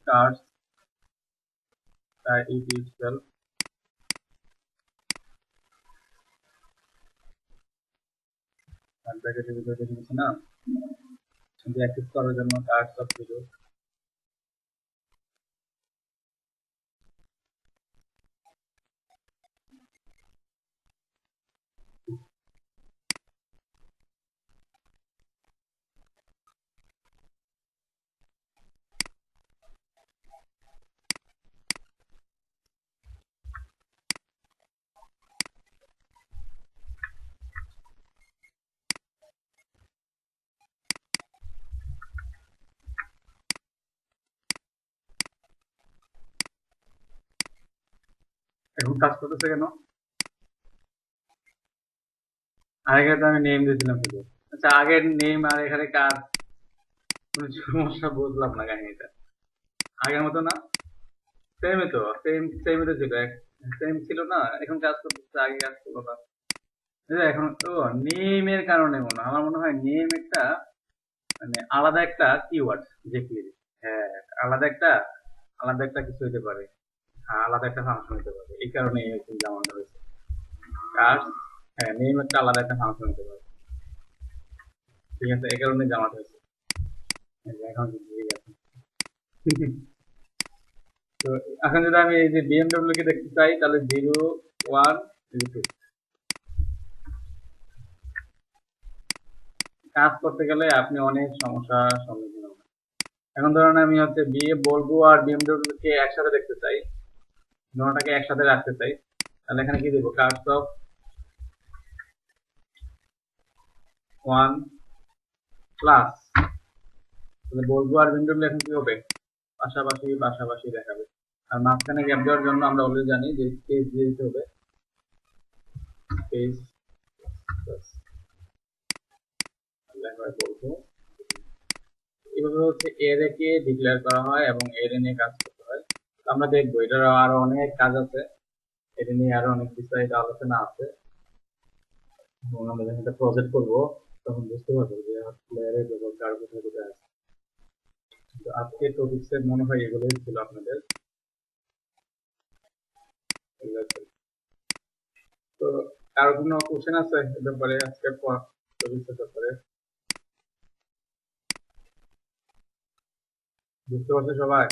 starts it itself, আর ব্র্যাকেটের ভিতরে দেখে নিচ্ছি না, কিন্তু অ্যাক্সেস করার জন্য টার্স অফ জিরো। এখন কাজ করতেছে কেন? আগে তো আমি নেম দিয়েছিলাম শুধু। আচ্ছা, আগের নেম আর এখানে কাজ কোনো সমস্যা, বুঝলাম না কাহিনীটা। আগের মতো না? সেমই তো, সেমই তো ছিল, সেম ছিল না? এখন কাজ করতেছে, আগে কাজ করলো না। এই যে এখন তো নেমের কারণে মনে হয়, আমার মনে হয় নেম একটা মানে আলাদা একটা কিওয়ার্ড, যে কি, হ্যাঁ, আলাদা একটা আলাদা একটা কিছু হইতে পারে। হ্যাঁ, আলাদা একটা ফাংশন হতে পারে, এই কারণে এরকম যেমনটা হয়েছে। আর হ্যাঁ, নেম একটা আলাদা একটা ফাংশন হতে পারে। ঠিক আছে, এই কারণে জামাটা হয়েছে। এই যে এখন ঠিক আছে। তো এখন যদি আমি এই যে বিএমডব্লিউ কে দেখতে চাই, তাহলে 01 কাজ করতে গেলে আপনি অনেক সমস্যার সম্মুখীন হবেন। এখন ধরেন আমি হচ্ছে বিয়ে বলবো আর বিএমডব্লিউ কে একসাথে দেখতে চাই, দুটাকে একসাথে রাখতে চাই, তাহলে এখানে কি দেবো? কার্স অফ 1 প্লাস, তাহলে বলবো আর বিএমডব্লিউ এখন কি হবে? পাশাপাশি পাশাপাশি দেখাবে। আর মাঝখানে গ্যাপ দেওয়ার জন্য আমরা অলরেডি জানি যে স্পেস দিয়ে দিতে হবে, স্পেস প্লাস বলবো। এভাবে হচ্ছে এরে কে ডিক্লেয়ার করা হয় এবং এরে নিয়ে কাজ করতে হয়। তো আমরা দেখবো এটার আরো অনেক কাজ আছে, এটা নিয়ে আরো অনেক বিস্তারিত আলোচনা আছে, এবং আমরা যখন একটা প্রজেক্ট করবো তখন বুঝতে পারবো যে আসলে এর ব্যবহার কার কোথায় কোথায় আছে। তো আজকে টপিক্সে মনে হয় এগুলোই ছিল আপনাদের। এগুলো ছিল। তো কারো কোনো কোশ্চেন আছে এ ব্যাপারে, আজকে টপিক্সের ব্যাপারে? বুঝতে পারছে সবাই?